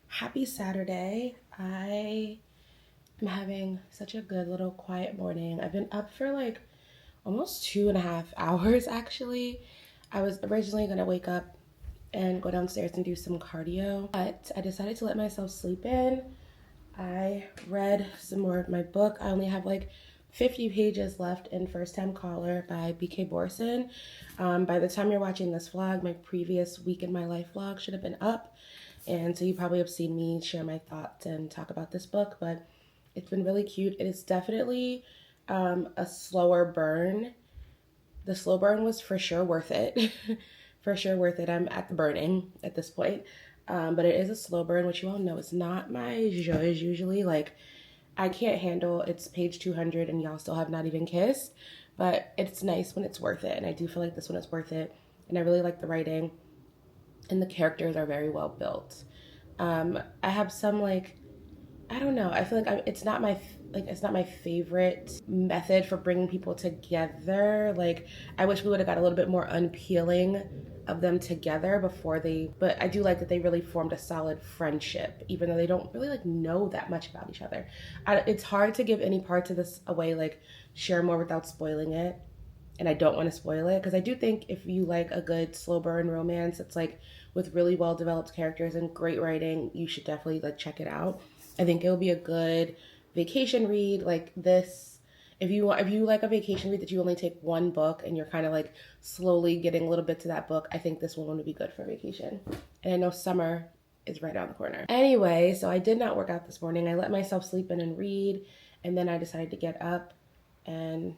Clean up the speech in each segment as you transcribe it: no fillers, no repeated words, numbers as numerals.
Happy Saturday. I am having such a good little quiet morning. I've been up for like almost 2.5 hours actually. I was originally gonna wake up and go downstairs and do some cardio, but I decided to let myself sleep in. I read some more of my book. I only have like 50 pages left in First Time Caller by BK Borson. By the time you're watching this vlog, my previous week in my life vlog should have been up. And so you probably have seen me share my thoughts and talk about this book, but it's been really cute. It is definitely a slower burn. The slow burn was for sure worth it. For sure worth it. I'm at the burning at this point. But it is a slow burn, which you all know is not my zhuzh usually. Like, I can't handle it's page 200 and y'all still have not even kissed. But it's nice when it's worth it. And I do feel like this one is worth it. And I really like the writing. And the characters are very well built. I have some like, I don't know. I feel like it's not my favorite method for bringing people together. Like, I wish we would have got a little bit more unpeeling of them together before but I do like that they really formed a solid friendship, even though they don't really like know that much about each other. It's hard to give any parts of this away, like share more without spoiling it. And I don't want to spoil it because I do think if you like a good slow burn romance, it's like with really well developed characters and great writing, you should definitely like check it out. I think it will be a good vacation read like this. If you like a vacation read that you only take one book and you're kind of like slowly getting a little bit to that book, I think this one would be good for vacation. And I know summer is right around the corner. Anyway, so I did not work out this morning. I let myself sleep in and read, and then I decided to get up and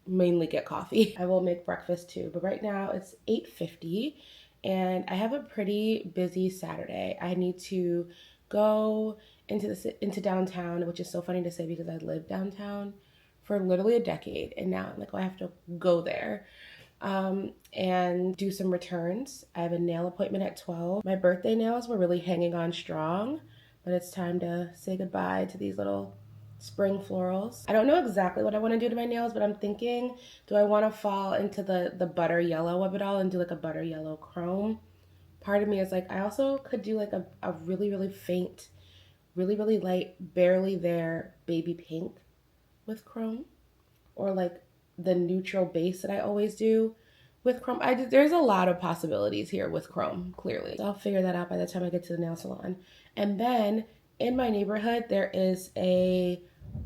mainly get coffee. I will make breakfast too, but right now it's 8:50 and I have a pretty busy Saturday. I need to go into downtown, which is so funny to say because I lived downtown for literally a decade, and now I'm like, oh, I have to go there and do some returns. I have a nail appointment at 12. My birthday nails were really hanging on strong, but it's time to say goodbye to these little spring florals. I don't know exactly what I want to do to my nails, but I'm thinking, do I want to fall into the butter yellow of it all and do like a butter yellow chrome? part of me is like, I also could do like a really, really faint, really, really light, barely there baby pink with chrome, or like the neutral base that I always do with chrome. There's a lot of possibilities here with chrome, clearly. So I'll figure that out by the time I get to the nail salon. And then in my neighborhood, there is a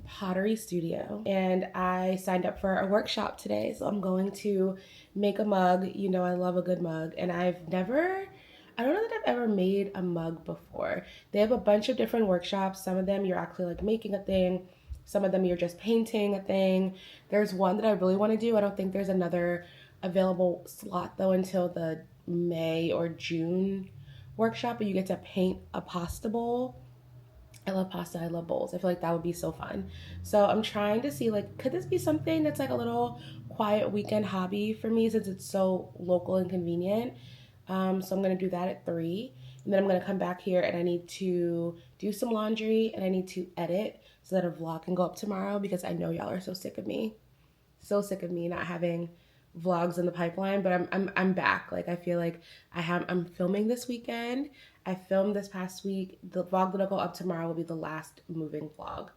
pottery studio, and I signed up for a workshop today. So I'm going to make a mug. You know, I love a good mug, and I don't know that I've ever made a mug before. They have a bunch of different workshops. Some of them you're actually like making a thing. Some of them you're just painting a thing. There's one that I really want to do. I don't think there's another available slot though until the May or June workshop, but you get to paint a pasta bowl. I love pasta, I love bowls. I feel like that would be so fun. So I'm trying to see, like, could this be something that's like a little quiet weekend hobby for me since it's so local and convenient? So I'm gonna do that at 3. And then I'm gonna come back here and I need to do some laundry and I need to edit so that a vlog can go up tomorrow, because I know y'all are so sick of me. So sick of me not having vlogs in the pipeline, but I'm back. Like, I feel like I'm filming this weekend. I filmed this past week. The vlog that'll go up tomorrow will be the last moving vlog,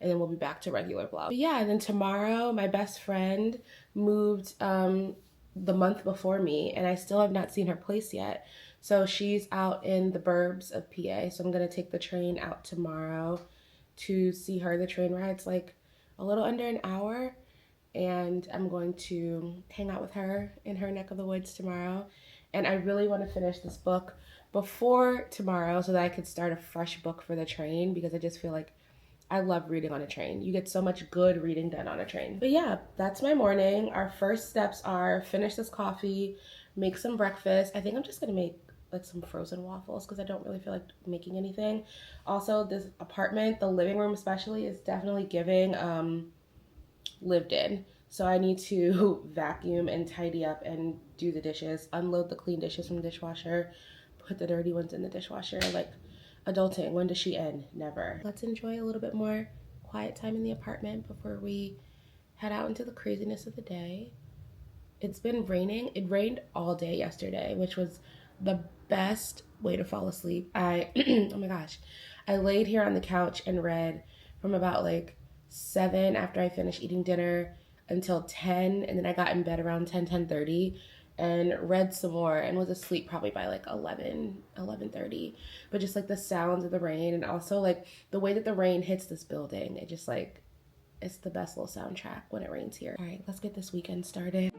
and then we'll be back to regular vlog. But yeah, and then tomorrow my best friend moved the month before me, and I still have not seen her place yet. So she's out in the burbs of PA. So I'm gonna take the train out tomorrow to see her. The train ride's like a little under an hour, and I'm going to hang out with her in her neck of the woods tomorrow. And I really want to finish this book before tomorrow so that I could start a fresh book for the train, because I just feel like I love reading on a train. You get so much good reading done on a train. But yeah, that's my morning. Our first steps are finish this coffee, make some breakfast. I think I'm just gonna make like some frozen waffles because I don't really feel like making anything. Also, this apartment, the living room especially, is definitely giving lived in. So I need to vacuum and tidy up and do the dishes, unload the clean dishes from the dishwasher, put the dirty ones in the dishwasher. Like, adulting, when does she end? Never. Let's enjoy a little bit more quiet time in the apartment before we head out into the craziness of the day. It's been raining. It rained all day yesterday, which was the best way to fall asleep. Oh my gosh, I laid here on the couch and read from about like 7 after I finished eating dinner until 10, and then I got in bed around 10:30 and read some more and was asleep probably by like 11:30. But just like the sounds of the rain, and also like the way that the rain hits this building, it just like, it's the best little soundtrack when it rains here. All right, let's get this weekend started.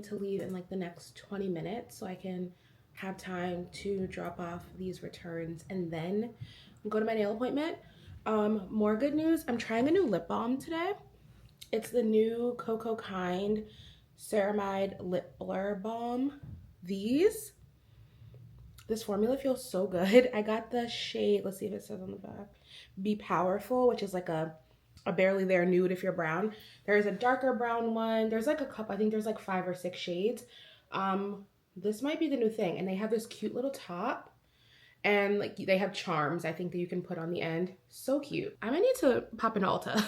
To leave in like the next 20 minutes so I can have time to drop off these returns and then go to my nail appointment. More good news, I'm trying a new lip balm today. It's the new Coco Kind Ceramide Lip Blur Balm. This formula feels so good. I got the shade, let's see if it says on the back, Be Powerful, which is like a barely there nude if you're brown. There's a darker brown one. There's like a couple, I think there's like 5 or 6 shades. This might be the new thing. And they have this cute little top. And like they have charms, I think, that you can put on the end. So cute. I might need to pop an Ulta.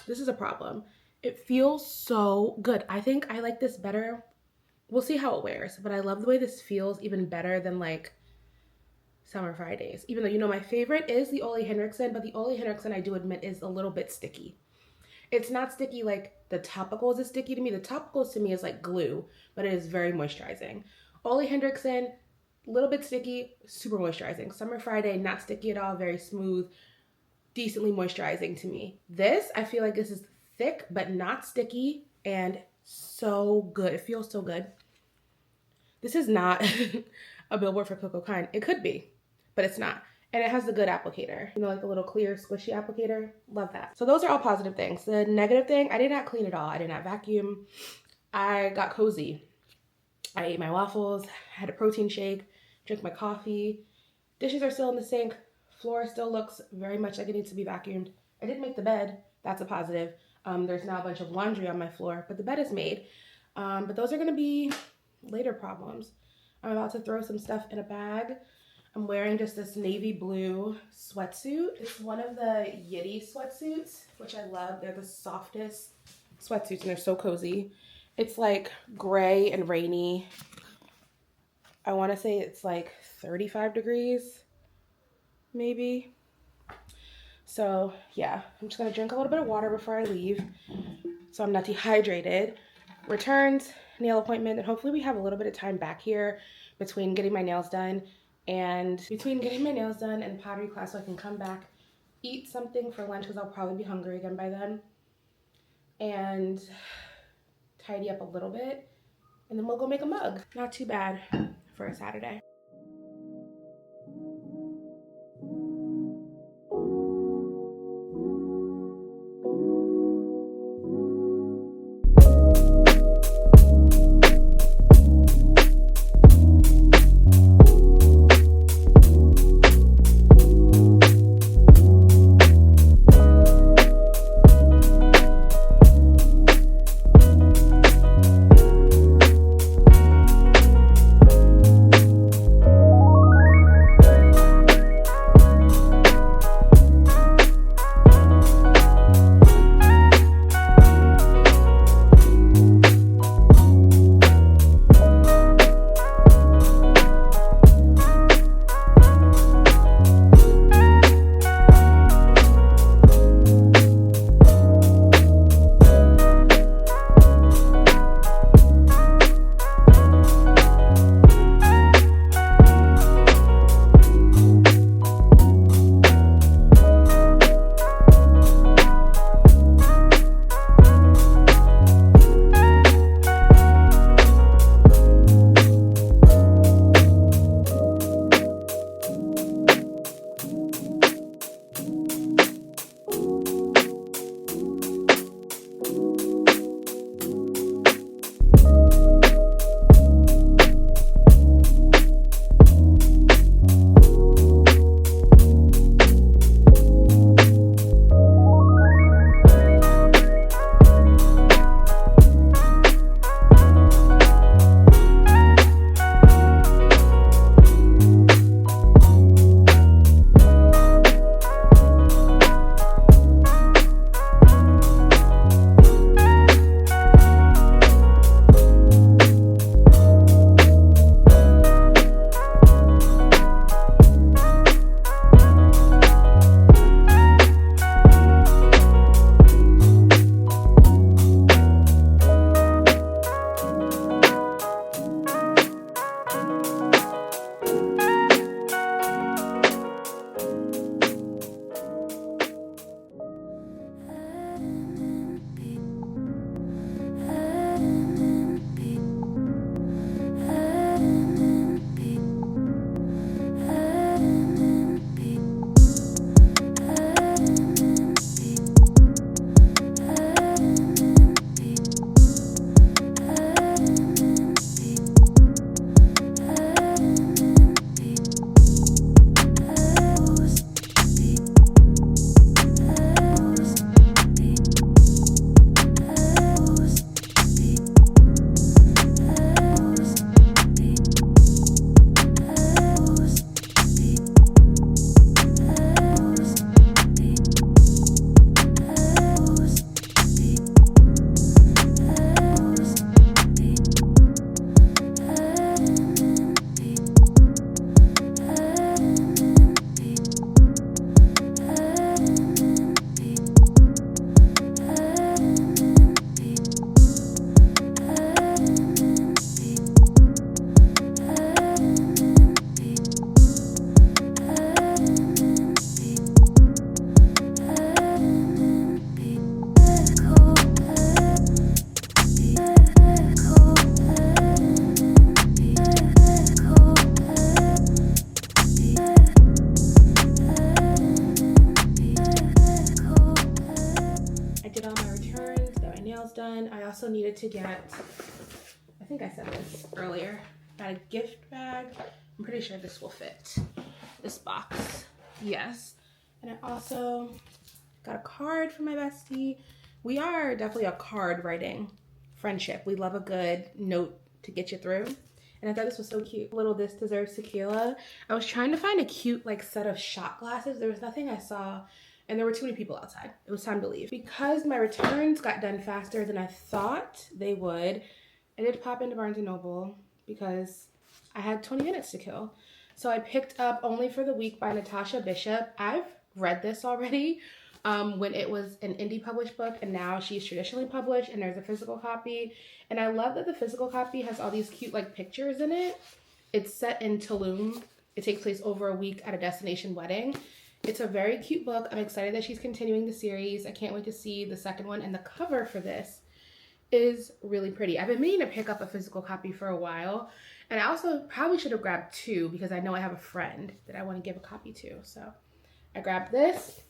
This is a problem. It feels so good. I think I like this better. We'll see how it wears, but I love the way this feels even better than like Summer Fridays. Even though, you know, my favorite is the Ole Henriksen, but the Ole Henriksen, I do admit, is a little bit sticky. It's not sticky like the topicals is sticky to me. The topicals to me is like glue, but it is very moisturizing. Ole Henriksen, a little bit sticky, super moisturizing. Summer Friday, not sticky at all, very smooth, decently moisturizing to me. This, I feel like this is thick, but not sticky, and so good. It feels so good. This is not a billboard for Coco Kind. It could be, but it's not. And it has a good applicator. You know, like a little clear, squishy applicator. Love that. So those are all positive things. The negative thing, I did not clean at all. I did not vacuum. I got cozy. I ate my waffles, had a protein shake, drank my coffee. Dishes are still in the sink. Floor still looks very much like it needs to be vacuumed. I did make the bed. That's a positive. There's now a bunch of laundry on my floor, but the bed is made. But those are gonna be later problems. I'm about to throw some stuff in a bag. I'm wearing just this navy blue sweatsuit. It's one of the Yitty sweatsuits, which I love. They're the softest sweatsuits and they're so cozy. It's like gray and rainy. I wanna say it's like 35 degrees, maybe. So yeah, I'm just gonna drink a little bit of water before I leave so I'm not dehydrated. Returns, nail appointment, and hopefully we have a little bit of time back here between getting my nails done and pottery class so I can come back, eat something for lunch because I'll probably be hungry again by then, and tidy up a little bit, and then we'll go make a mug. Not too bad for a Saturday. done. I also needed to get, I think I said this earlier, got a gift bag. I'm pretty sure this will fit this box. Yes. And I also got a card for my bestie. We are definitely a card writing friendship. We love a good note to get you through. And I thought this was so cute. Little This Deserves Tequila. I was trying to find a cute like set of shot glasses. There was nothing I saw, and there were too many people outside. It was time to leave. Because my returns got done faster than I thought they would, I did pop into Barnes Noble because I had 20 minutes to kill. So I picked up Only for the Week by Natasha Bishop. I've read this already when it was an indie published book, and now she's traditionally published, and there's a physical copy. And I love that the physical copy has all these cute like pictures in it. It's set in Tulum. It takes place over a week at a destination wedding. It's a very cute book. I'm excited that she's continuing the series. I can't wait to see the second one. And the cover for this is really pretty. I've been meaning to pick up a physical copy for a while. And I also probably should have grabbed two because I know I have a friend that I want to give a copy to. So I grabbed this.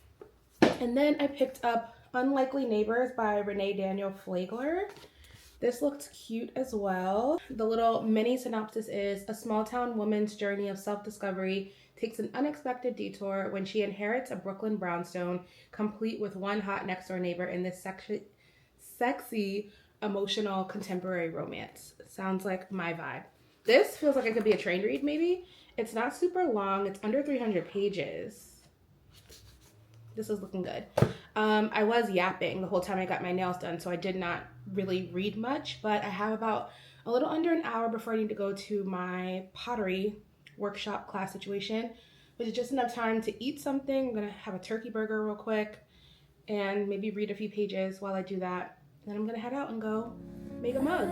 And then I picked up Unlikely Neighbors by Renee Daniel Flagler. This looks cute as well. The little mini synopsis is: a small town woman's journey of self-discovery takes an unexpected detour when she inherits a Brooklyn brownstone, complete with one hot next door neighbor in this sexy, emotional contemporary romance. Sounds like my vibe. This feels like it could be a train read maybe. It's not super long. It's under 300 pages. This is looking good. I was yapping the whole time I got my nails done, so I did not really read much, but I have about a little under an hour before I need to go to my pottery workshop class situation, which is just enough time to eat something. I'm gonna have a turkey burger real quick and maybe read a few pages while I do that. Then I'm gonna head out and go make a mug.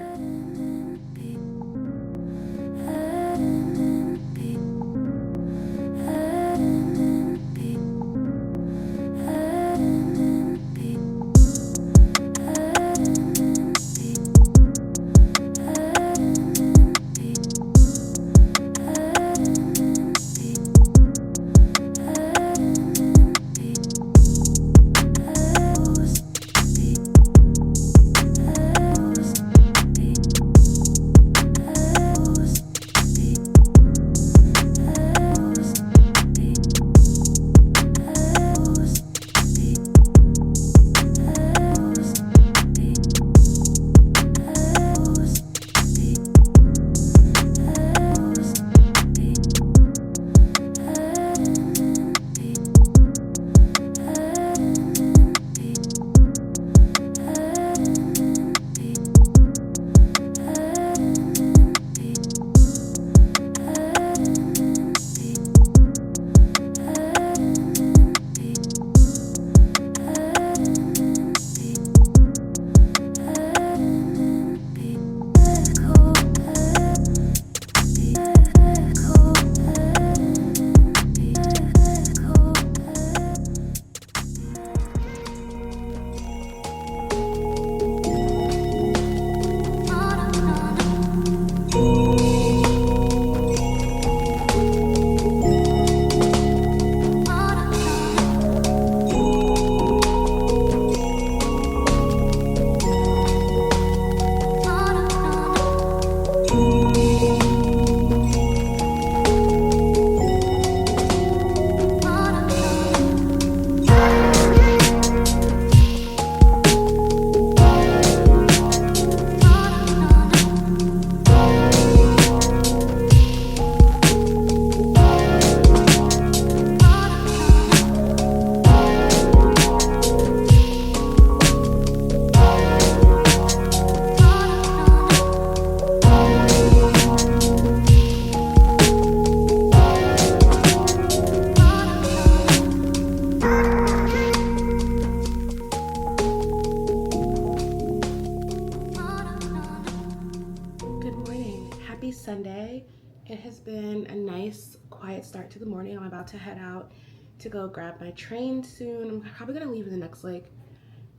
Sunday. It has been a nice quiet start to the morning. I'm about to head out to go grab my train soon. I'm probably gonna leave in the next like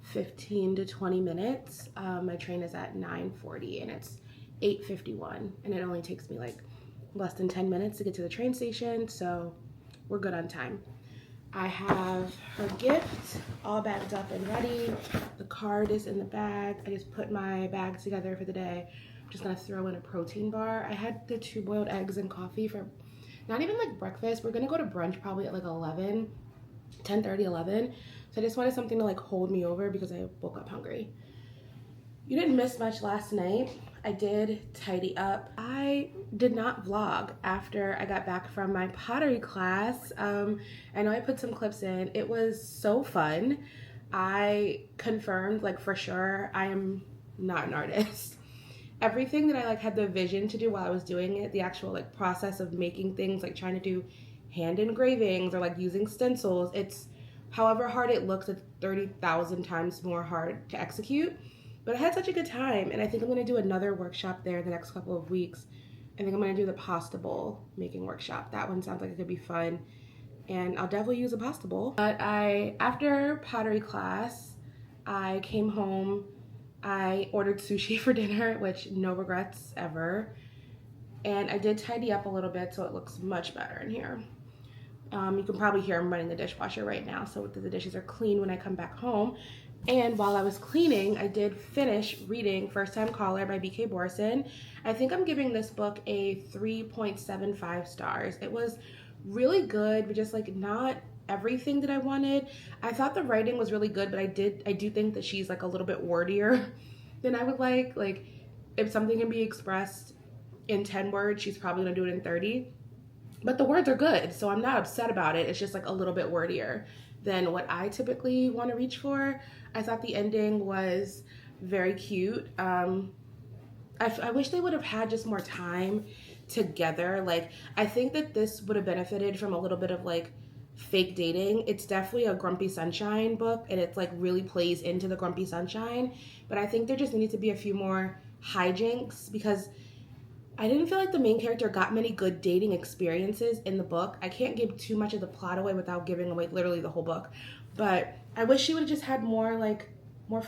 15 to 20 minutes. My train is at 9:40 and it's 8:51 and it only takes me like less than 10 minutes to get to the train station, so we're good on time. I have her gift all bagged up and ready. The card is in the bag. I just put my bag together for the day. I'm just gonna throw in a protein bar. I had the 2 boiled eggs and coffee for not even like breakfast. We're gonna go to brunch probably at like 11, 10:30, 11. So I just wanted something to like hold me over because I woke up hungry. You didn't miss much last night. I did tidy up. I did not vlog after I got back from my pottery class. I know I put some clips in. It was so fun. I confirmed, like, for sure, I am not an artist. Everything that I like had the vision to do while I was doing it, the actual like process of making things, like trying to do hand engravings or like using stencils, it's however hard it looks, it's 30,000 times more hard to execute. But I had such a good time, and I think I'm gonna do another workshop there the next couple of weeks. I think I'm gonna do the pasta bowl making workshop. That one sounds like it could be fun, and I'll definitely use a pasta bowl. But after pottery class, I came home. I ordered sushi for dinner, which no regrets ever. And I did tidy up a little bit so it looks much better in here. You can probably hear I'm running the dishwasher right now, so the dishes are clean when I come back home. And while I was cleaning, I did finish reading First Time Caller by B.K. Borson. I think I'm giving this book a 3.75 stars. It was really good, but just like not everything that I wanted. I thought the writing was really good, but I do think that she's like a little bit wordier than I would like. Like, if something can be expressed in 10 words, she's probably gonna do it in 30. But the words are good, so I'm not upset about it. It's just like a little bit wordier than what I typically want to reach for. I thought the ending was very cute. I wish they would have had just more time together. Like, I think that this would have benefited from a little bit of like fake dating. It's definitely a Grumpy Sunshine book, and it's like really plays into the Grumpy Sunshine. But I think there just needs to be a few more hijinks because I didn't feel like the main character got many good dating experiences in the book. I can't give too much of the plot away without giving away literally the whole book. But I wish she would have just had more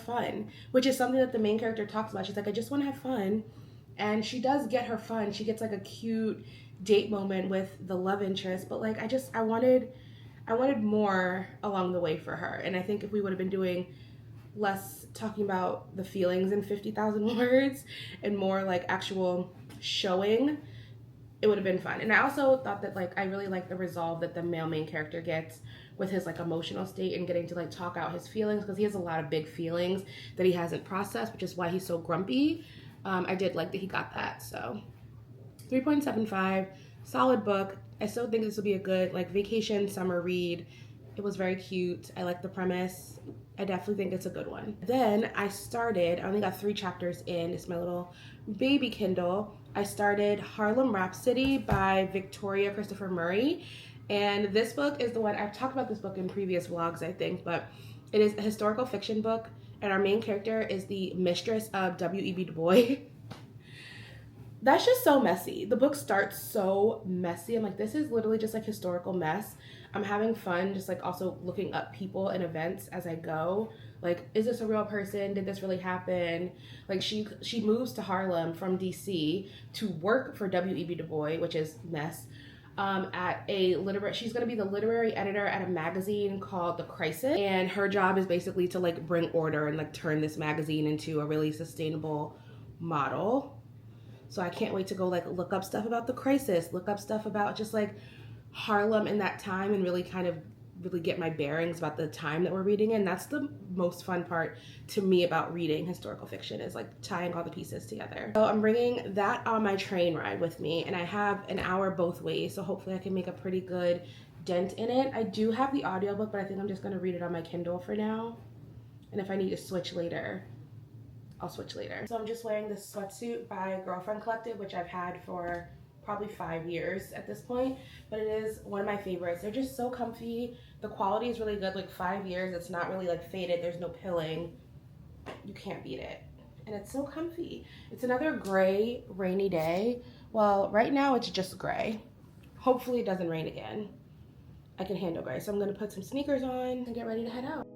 fun, which is something that the main character talks about. She's like, I just want to have fun. And she does get her fun. She gets like a cute date moment with the love interest, but like I wanted more along the way for her. And I think if we would have been doing less talking about the feelings in 50,000 words and more like actual showing, it would have been fun. And I also thought that like I really like the resolve that the male main character gets with his like emotional state and getting to like talk out his feelings, because he has a lot of big feelings that he hasn't processed, which is why he's so grumpy. I did like that he got that. So 3.75, solid book. I still think this will be a good like vacation summer read. It was very cute. I like the premise. I definitely think it's a good one. Then I only got 3 chapters in. It's my little baby Kindle. I started Harlem Rhapsody by Victoria Christopher Murray. And this book is the one, I've talked about this book in previous vlogs, I think, but it is a historical fiction book. And our main character is the mistress of W.E.B. Du Bois. That's just so messy. The book starts so messy. I'm like, this is literally just like historical mess. I'm having fun just like also looking up people and events as I go. Like, is this a real person? Did this really happen? Like, she moves to Harlem from DC to work for W.E.B. Du Bois, which is mess. She's going to be the literary editor at a magazine called The Crisis. And her job is basically to like bring order and like turn this magazine into a really sustainable model. So I can't wait to go like look up stuff about The Crisis, look up stuff about just like Harlem in that time, and really kind of really get my bearings about the time that we're reading in. That's the most fun part to me about reading historical fiction, is like tying all the pieces together. So I'm bringing that on my train ride with me, and I have an hour both ways, so hopefully I can make a pretty good dent in it. I do have the audiobook, but I think I'm just going to read it on my Kindle for now, and if I need to switch later, I'll switch later. So I'm just wearing this sweatsuit by Girlfriend Collective, which I've had for probably 5 years at this point, but it is one of my favorites. They're just so comfy. The quality is really good. Like 5 years, it's not really like faded. There's no pilling. You can't beat it. And it's so comfy. It's another gray, rainy day. Well, right now it's just gray. Hopefully it doesn't rain again. I can handle gray. So I'm gonna put some sneakers on and get ready to head out.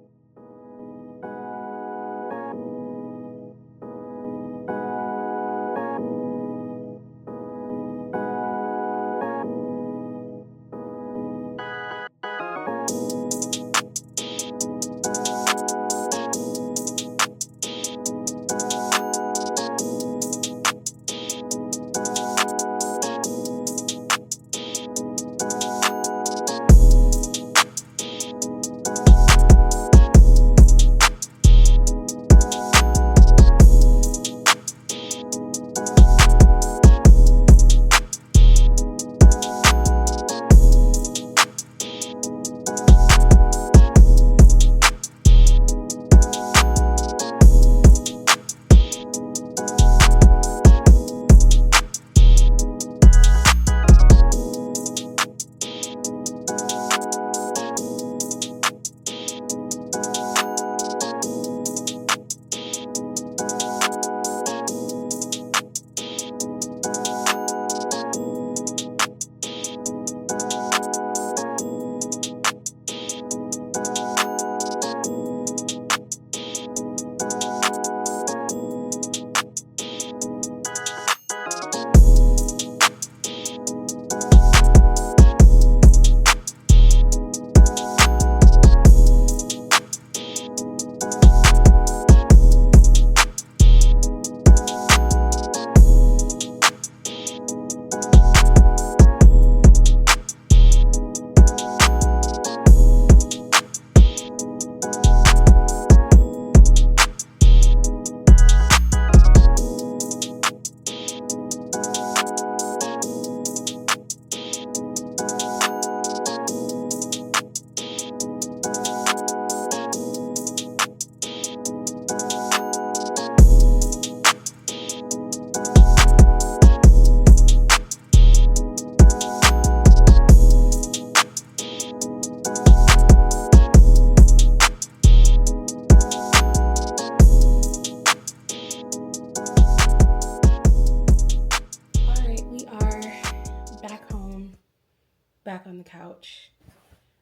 ouch.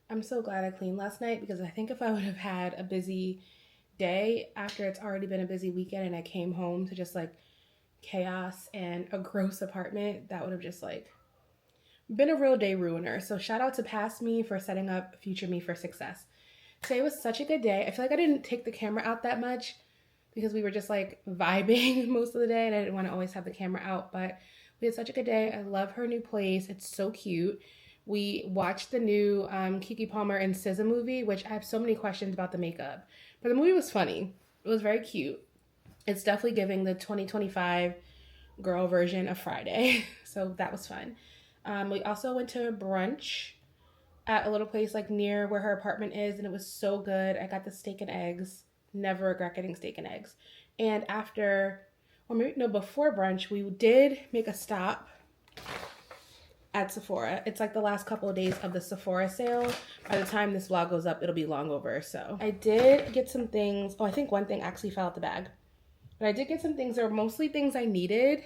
I'm so glad I cleaned last night because I think if I would have had a busy day after it's already been a busy weekend and I came home to just like chaos and a gross apartment, that would have just like been a real day ruiner. So shout out to past me for setting up future me for success. Today was such a good day. I feel like I didn't take the camera out that much because we were just like vibing most of the day and I didn't want to always have the camera out, but we had such a good day. I love her new place. It's so cute. We watched the new Keke Palmer and SZA movie, which I have so many questions about the makeup. But the movie was funny. It was very cute. It's definitely giving the 2025 girl version of Friday. So that was fun. We also went to brunch at a little place like near where her apartment is, and it was so good. I got the steak and eggs. Never regret getting steak and eggs. And after, or maybe no, before brunch, we did make a stop at Sephora. It's like the last couple of days of the Sephora sale. By the time this vlog goes up, it'll be long over. So I did get some things. Oh, I think one thing actually fell out the bag. But I did get some things that were mostly things I needed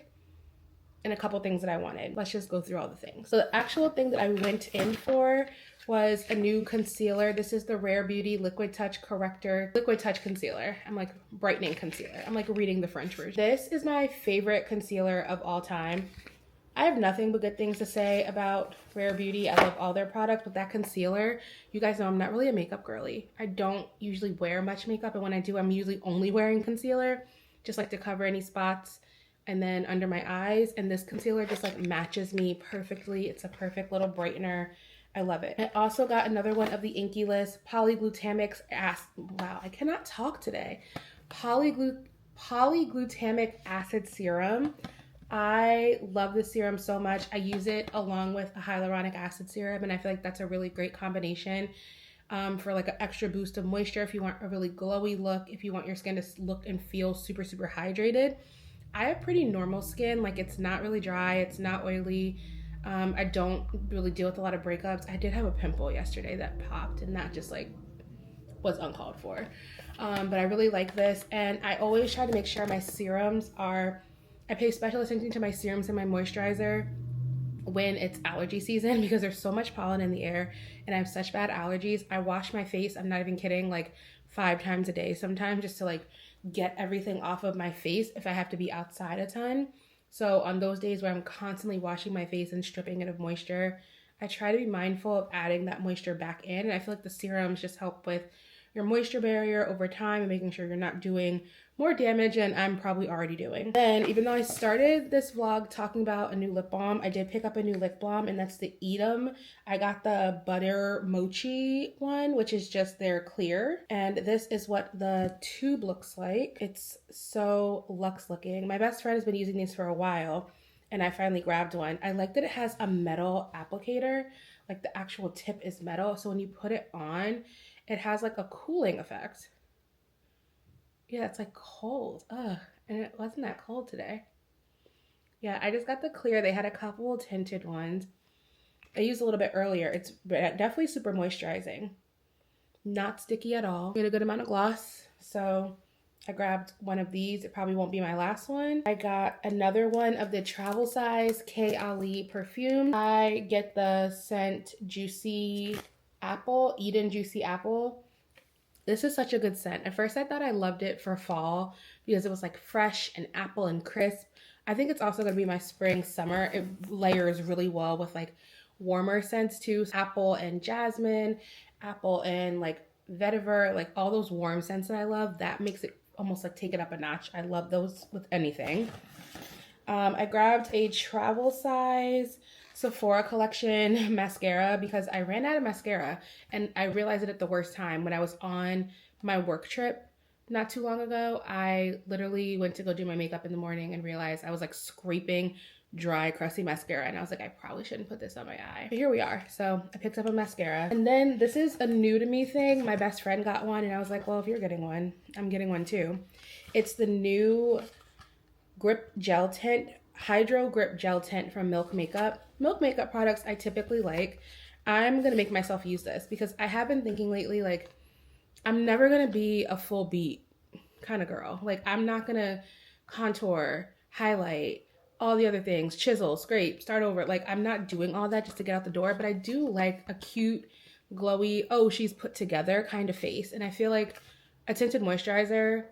and a couple things that I wanted. Let's just go through all the things. So the actual thing that I went in for was a new concealer. This is the Rare Beauty Liquid Touch Concealer. I'm like brightening concealer. I'm like reading the French version. This is my favorite concealer of all time. I have nothing but good things to say about Rare Beauty. I love all their products, but that concealer, you guys know I'm not really a makeup girly. I don't usually wear much makeup, and when I do, I'm usually only wearing concealer, just like to cover any spots and then under my eyes. And this concealer just like matches me perfectly. It's a perfect little brightener. I love it. I also got another one of the Inkey-less polyglutamic wow, I cannot talk today. Polyglutamic acid serum. I love this serum so much. I use it along with a hyaluronic acid serum, and I feel like that's a really great combination for like an extra boost of moisture if you want a really glowy look, if you want your skin to look and feel super, super hydrated. I have pretty normal skin. Like, it's not really dry, it's not oily. I don't really deal with a lot of breakups. I did have a pimple yesterday that popped, and that just like was uncalled for. But I really like this, and I always try to make sure my serums are, I pay special attention to my serums and my moisturizer when it's allergy season because there's so much pollen in the air and I have such bad allergies. I wash my face, I'm not even kidding, like 5 times a day sometimes, just to like get everything off of my face if I have to be outside a ton. So on those days where I'm constantly washing my face and stripping it of moisture, I try to be mindful of adding that moisture back in. And I feel like the serums just help with your moisture barrier over time and making sure you're not doing more damage than I'm probably already doing. Then, even though I started this vlog talking about a new lip balm, I did pick up a new lip balm, and that's the Edam. I got the Butter Mochi one, which is just their clear. And this is what the tube looks like. It's so luxe looking. My best friend has been using these for a while, and I finally grabbed one. I like that it has a metal applicator, like the actual tip is metal. So when you put it on, it has like a cooling effect. Yeah, it's like cold. Ugh, and it wasn't that cold today. Yeah, I just got the clear. They had a couple tinted ones. I used a little bit earlier. It's definitely super moisturizing. Not sticky at all. Get a good amount of gloss. So I grabbed one of these. It probably won't be my last one. I got another one of the travel size K Ali perfume. I get the scent Juicy Apple, Eden Juicy Apple. This is such a good scent. At first I thought I loved it for fall because it was like fresh and apple and crisp. I think it's also going to be my spring summer. It layers really well with like warmer scents too. Apple and jasmine, apple and like vetiver, like all those warm scents that I love. That makes it almost like take it up a notch. I love those with anything. I grabbed a travel size Sephora collection mascara because I ran out of mascara, and I realized it at the worst time when I was on my work trip not too long ago. I literally went to go do my makeup in the morning and realized I was like scraping dry crusty mascara, and I was like, I probably shouldn't put this on my eye. But here we are. So I picked up a mascara, and then this is a new to me thing. My best friend got one, and I was like, well, if you're getting one, I'm getting one too. It's the new Grip Gel Tint, Hydro Grip Gel Tint from Milk Makeup. Milk Makeup products I typically like. I'm gonna make myself use this because I have been thinking lately, like, I'm never gonna be a full beat kind of girl. Like, I'm not gonna contour, highlight, all the other things, chisel, scrape, start over. Like, I'm not doing all that just to get out the door, but I do like a cute, glowy, oh, she's put together kind of face. And I feel like a tinted moisturizer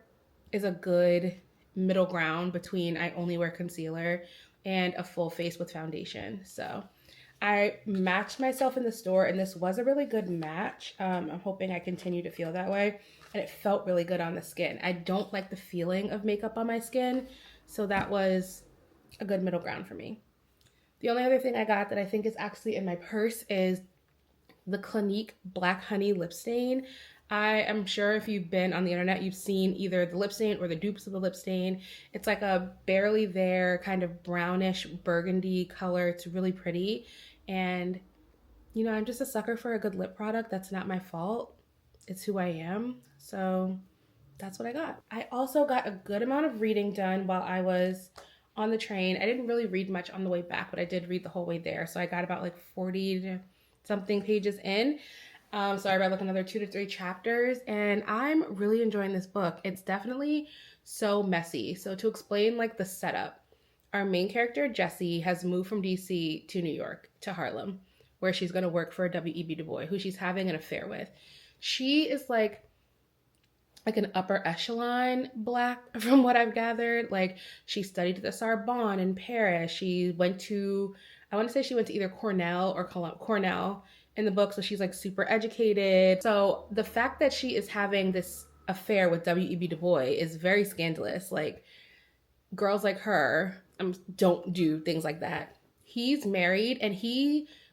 is a good middle ground between I only wear concealer and a full face with foundation. So I matched myself in the store, and this was a really good match. I'm hoping I continue to feel that way. And it felt really good on the skin. I don't like the feeling of makeup on my skin, so that was a good middle ground for me. The only other thing I got that I think is actually in my purse is the Clinique Black Honey Lip Stain. I am sure if you've been on the internet, you've seen either the lip stain or the dupes of the lip stain. It's like a barely there kind of brownish burgundy color. It's really pretty. And, you know, I'm just a sucker for a good lip product. That's not my fault. It's who I am. So that's what I got. I also got a good amount of reading done while I was on the train. I didn't really read much on the way back, but I did read the whole way there. So I got about like 40 to something pages in. So I read like another 2 to 3 chapters, and I'm really enjoying this book. It's definitely so messy. So to explain like the setup, our main character, Jessie, has moved from DC to New York, to Harlem, where she's going to work for W.E.B. Du Bois, who she's having an affair with. She is like an upper echelon Black, from what I've gathered. Like, she studied at the Sorbonne in Paris. She went to, I want to say she went to either Cornell or Cornell in the book, so she's like super educated. So the fact that she is having this affair with W.E.B. Du Bois is very scandalous. Like, girls like her don't do things like that. He's married, and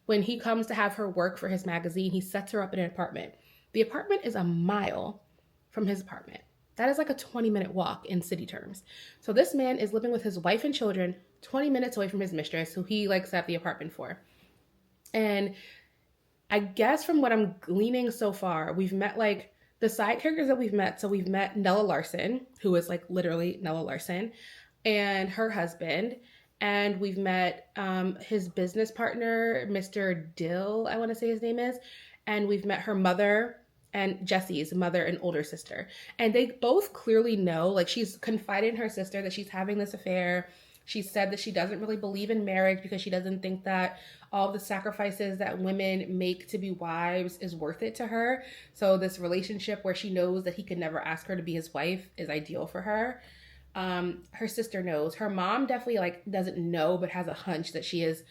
when he comes to have her work for his magazine, he sets her up in an apartment. The apartment is a mile from his apartment. That is like a 20-minute walk in city terms. So this man is living with his wife and children 20 minutes away from his mistress, who he like set the apartment for. And I guess from what I'm gleaning so far, we've met like the side characters that we've met. So we've met Nella Larson, who is like literally Nella Larson, and her husband. And we've met his business partner, Mr. Dill, I want to say his name is. And we've met her mother, and Jessie's mother and older sister. And they both clearly know, like, she's confided in her sister that she's having this affair. She said that she doesn't really believe in marriage because she doesn't think that all the sacrifices that women make to be wives is worth it to her. So this relationship where she knows that he could never ask her to be his wife is ideal for her. Her sister knows. Her mom definitely like doesn't know, but has a hunch that she is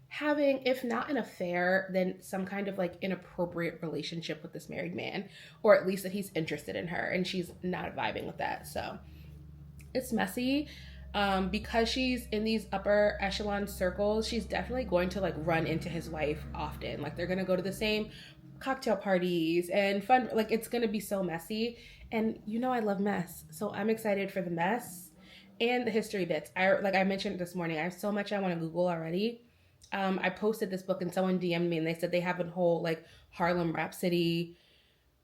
having, if not an affair, then some kind of like inappropriate relationship with this married man, or at least that he's interested in her, and she's not vibing with that. So it's messy. Because she's in these upper echelon circles, she's definitely going to like run into his wife often. Like, they're gonna go to the same cocktail parties and fun. Like, it's gonna be so messy. And you know I love mess, so I'm excited for the mess and the history bits. Like I mentioned this morning, I have so much I want to Google already. I posted this book and someone DM'd me and they said they have a whole like Harlem Rhapsody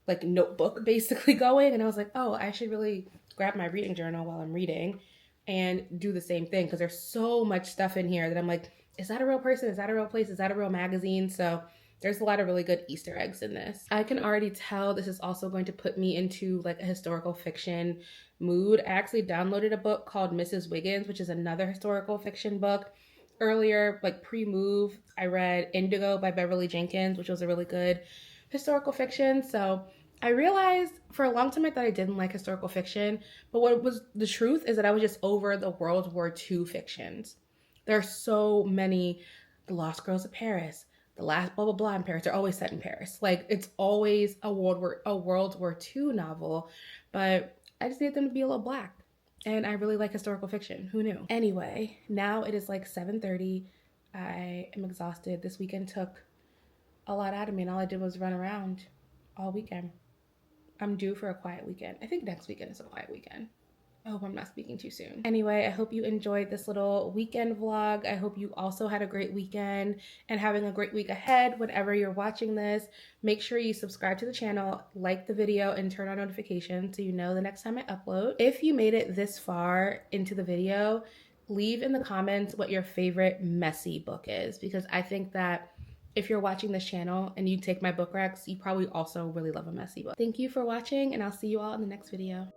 like notebook basically going, and I was like, oh, I should really grab my reading journal while I'm reading and do the same thing, because there's so much stuff in here that I'm like, is that a real person? Is that a real place? Is that a real magazine? So there's a lot of really good Easter eggs in this. I can already tell this is also going to put me into like a historical fiction mood. I actually downloaded a book called Mrs. Wiggins, which is another historical fiction book. Earlier, like pre-move, I read Indigo by Beverly Jenkins, which was a really good historical fiction. So I realized for a long time I thought I didn't like historical fiction, but what was the truth is that I was just over the World War II fictions. There are so many. The Lost Girls of Paris, The Last blah blah blah in Paris. They're always set in Paris. Like, it's always a World War II novel, but I just need them to be a little Black. And I really like historical fiction. Who knew? Anyway, now it is like 7:30. I am exhausted. This weekend took a lot out of me, and all I did was run around all weekend. I'm due for a quiet weekend. I think next weekend is a quiet weekend. I hope I'm not speaking too soon. Anyway, I hope you enjoyed this little weekend vlog. I hope you also had a great weekend and having a great week ahead whenever you're watching this. Make sure you subscribe to the channel, like the video, and turn on notifications so you know the next time I upload. If you made it this far into the video, leave in the comments what your favorite messy book is, because I think that if you're watching this channel and you take my book recs, you probably also really love a messy book. Thank you for watching, and I'll see you all in the next video.